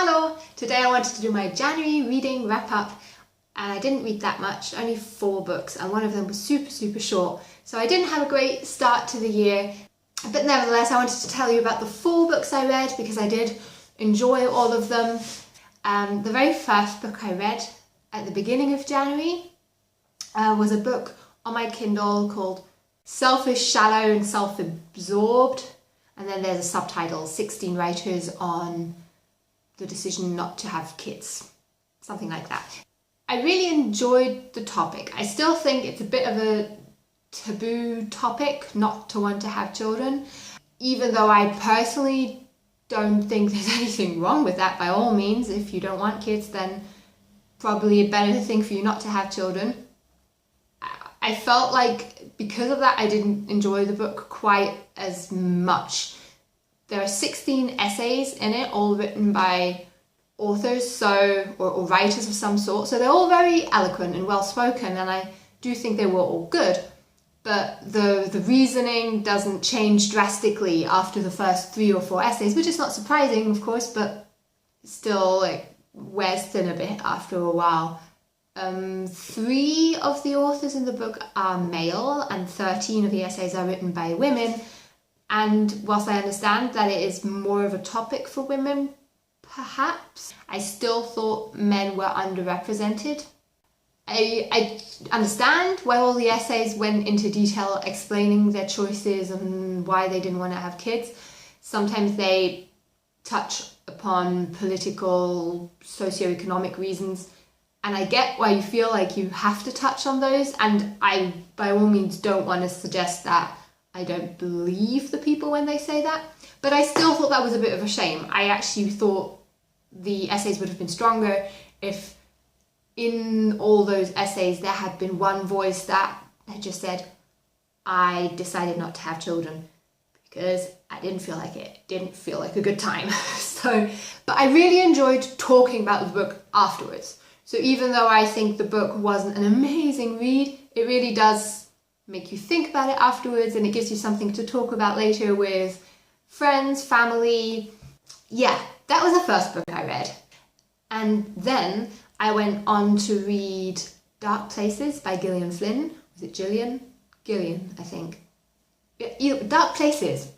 Hello! Today I wanted to do my January reading wrap up, and I didn't read that much, only 4 books, and one of them was super short, so I didn't have a great start to the year, but nevertheless I wanted to tell you about the 4 books I read because I did enjoy all of them. The very first book I read at the beginning of January was a book on my Kindle called Selfish, Shallow and Self-Absorbed, and then there's a subtitle, 16 Writers on the Decision Not to Have Kids, something like that. I really enjoyed the topic. I still think it's a bit of a taboo topic not to want to have children, even though I personally don't think there's anything wrong with that. By all means, if you don't want kids, then probably a better thing for you not to have children. I felt like because of that I didn't enjoy the book quite as much. There are 16 essays in it, all written by authors or writers of some sort, so they're all very eloquent and well spoken, and I do think they were all good, but the reasoning doesn't change drastically after the first 3 or 4 essays, which is not surprising of course, but still wears thin a bit after a while. 3 of the authors in the book are male and 13 of the essays are written by women, and whilst I understand that it is more of a topic for women, perhaps, I still thought men were underrepresented. I understand why all the essays went into detail explaining their choices and why they didn't want to have kids. Sometimes they touch upon political, socioeconomic reasons, and I get why you feel like you have to touch on those, and I by all means don't want to suggest that I don't believe the people when they say that, but I still thought that was a bit of a shame. I actually thought the essays would have been stronger if in all those essays there had been one voice that had just said, I decided not to have children because I didn't feel like it. Didn't feel like a good time. But I really enjoyed talking about the book afterwards. So even though I think the book wasn't an amazing read, it really does make you think about it afterwards, and it gives you something to talk about later with friends, family. Yeah, that was the first book I read. And then I went on to read Dark Places by Gillian Flynn. Was it Gillian? Gillian, I think. Yeah, Dark Places,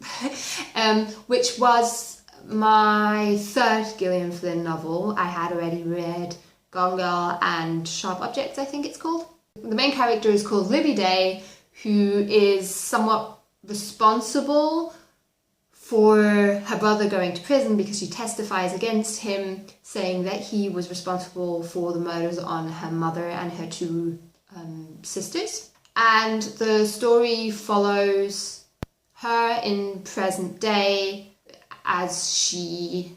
which was my 3rd Gillian Flynn novel. I had already read Gone Girl and Sharp Objects, I think it's called. The main character is called Libby Day, who is somewhat responsible for her brother going to prison because she testifies against him, saying that he was responsible for the murders on her mother and her 2 sisters. And the story follows her in present day as she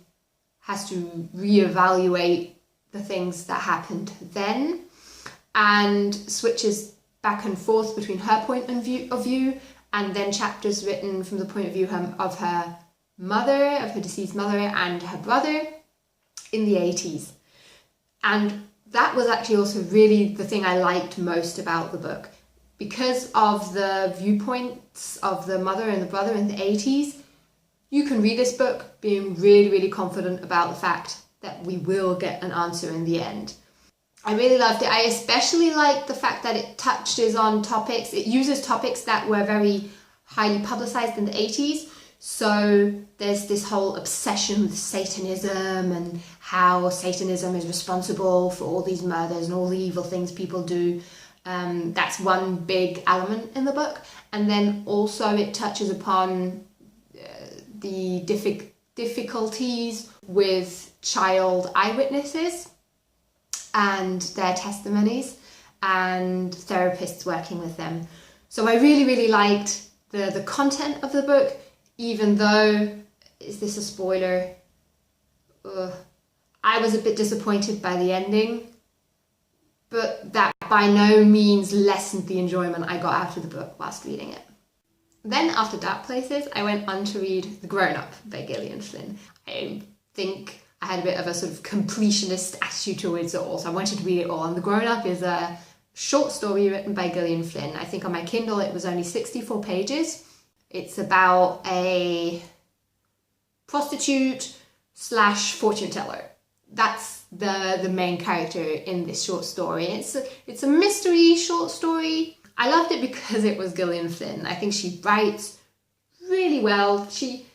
has to reevaluate the things that happened then, and switches back and forth between her point of view and then chapters written from the point of view of her mother, of her deceased mother and her brother in the 80s. And that was actually also really the thing I liked most about the book. Because of the viewpoints of the mother and the brother in the 80s, you can read this book being really confident about the fact that we will get an answer in the end. I really loved it. I especially liked the fact that it touches on topics, it uses topics that were very highly publicized in the 80s. So there's this whole obsession with Satanism and how Satanism is responsible for all these murders and all the evil things people do. That's one big element in the book. And then also it touches upon the difficulties with child eyewitnesses and their testimonies and therapists working with them. So I really liked the content of the book, even though, is this a spoiler? I was a bit disappointed by the ending, but that by no means lessened the enjoyment I got out of the book whilst reading it. Then after Dark Places, I went on to read The Grownup by Gillian Flynn. I think I had a bit of a sort of completionist attitude towards it all, so I wanted to read it all. And The Grownup is a short story written by Gillian Flynn. I think on my Kindle it was only 64 pages. It's about a prostitute slash fortune teller. that's the main character in this short story. It's a mystery short story. I loved it because it was Gillian Flynn. I think she writes really well. She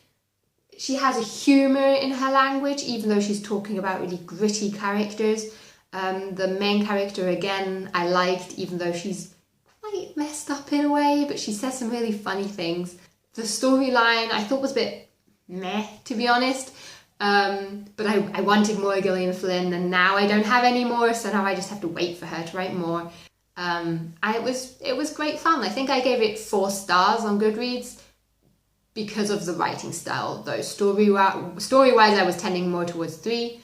has a humour in her language, even though she's talking about really gritty characters. The main character, again, I liked, even though she's quite messed up in a way, but she says some really funny things. The storyline I thought was a bit meh, to be honest. But I wanted more Gillian Flynn, and now I don't have any more, so now I just have to wait for her to write more. And it was great fun. I think I gave it 4 stars on Goodreads because of the writing style, though story-wise I was tending more towards 3.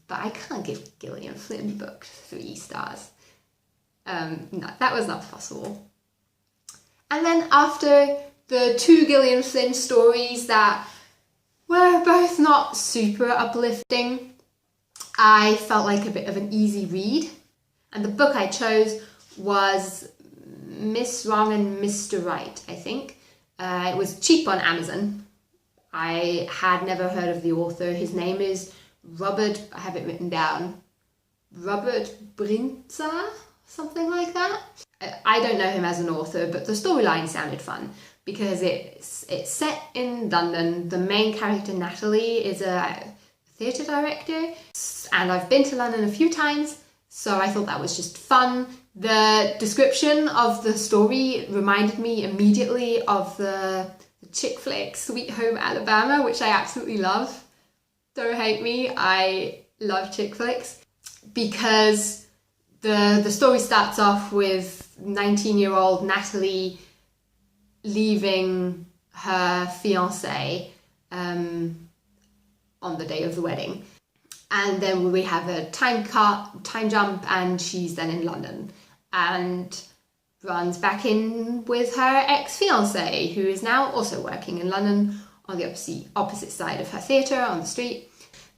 But I can't give Gillian Flynn book 3 stars. No, that was not possible. And then after the 2 Gillian Flynn stories that were both not super uplifting, I felt like a bit of an easy read. And the book I chose was Miss Wrong and Mr. Right, I think. It was cheap on Amazon. I had never heard of the author. His name is Robert, I have it written down, Robert Bryndza, something like that. I don't know him as an author, but the storyline sounded fun because it's set in London. The main character, Natalie, is a theatre director, and I've been to London a few times, so I thought that was just fun. The description of the story reminded me immediately of the chick flick Sweet Home Alabama, which I absolutely love. Don't hate me, I love chick flicks, because the story starts off with 19-year-old Natalie leaving her fiancé on the day of the wedding. And then we have a time jump, and she's then in London and runs back in with her ex-fiancé, who is now also working in London on the opposite side of her theatre on the street.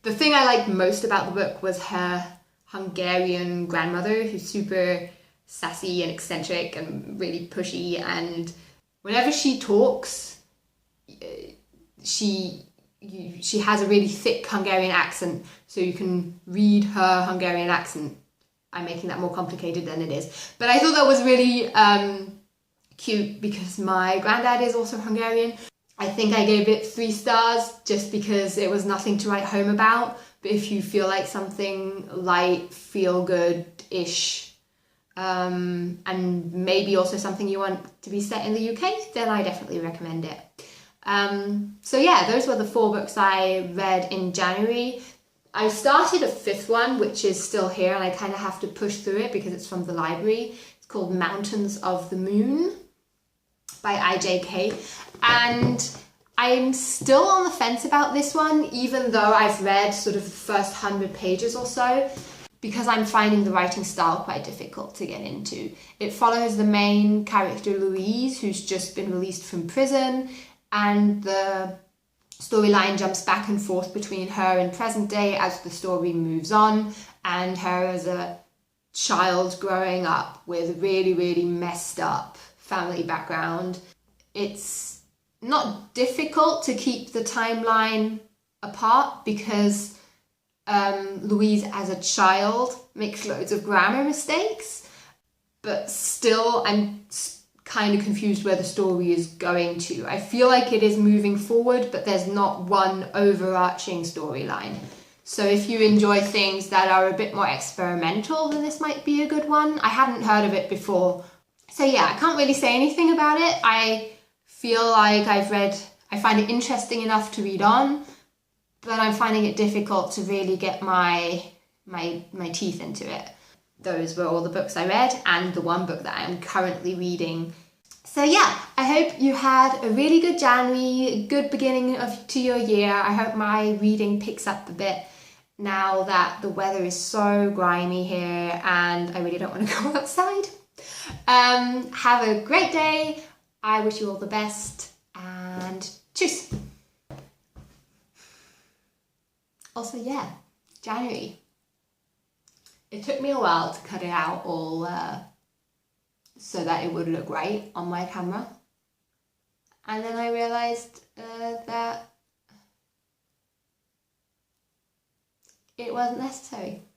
The thing I liked most about the book was her Hungarian grandmother, who's super sassy and eccentric and really pushy, and whenever she talks, she has a really thick Hungarian accent, so you can read her Hungarian accent. I'm making that more complicated than it is. But I thought that was really cute because my granddad is also Hungarian. I think I gave it 3 stars just because it was nothing to write home about. But if you feel like something light, feel good-ish, and maybe also something you want to be set in the UK, then I definitely recommend it. So yeah, those were the 4 books I read in January. I started a 5th one, which is still here, and I kind of have to push through it because it's from the library. It's called Mountains of the Moon by IJK, and I'm still on the fence about this one, even though I've read sort of the first 100 pages or so, because I'm finding the writing style quite difficult to get into. It follows the main character, Louise, who's just been released from prison, and the storyline jumps back and forth between her in present day as the story moves on, and her as a child growing up with a really, really messed up family background. It's not difficult to keep the timeline apart because Louise as a child makes loads of grammar mistakes, but still I'm kind of confused where the story is going to. I feel like it is moving forward, but there's not one overarching storyline. So if you enjoy things that are a bit more experimental, then this might be a good one. I hadn't heard of it before. So yeah, I can't really say anything about it. I feel like I find it interesting enough to read on, but I'm finding it difficult to really get my teeth into it. Those were all the books I read and the one book that I'm currently reading. So yeah, I hope you had a really good January, good beginning to your year. I hope my reading picks up a bit now that the weather is so grimy here and I really don't want to go outside. Have a great day. I wish you all the best and tschüss. Also, yeah, January. It took me a while to cut it out all so that it would look right on my camera. And then I realised that it wasn't necessary.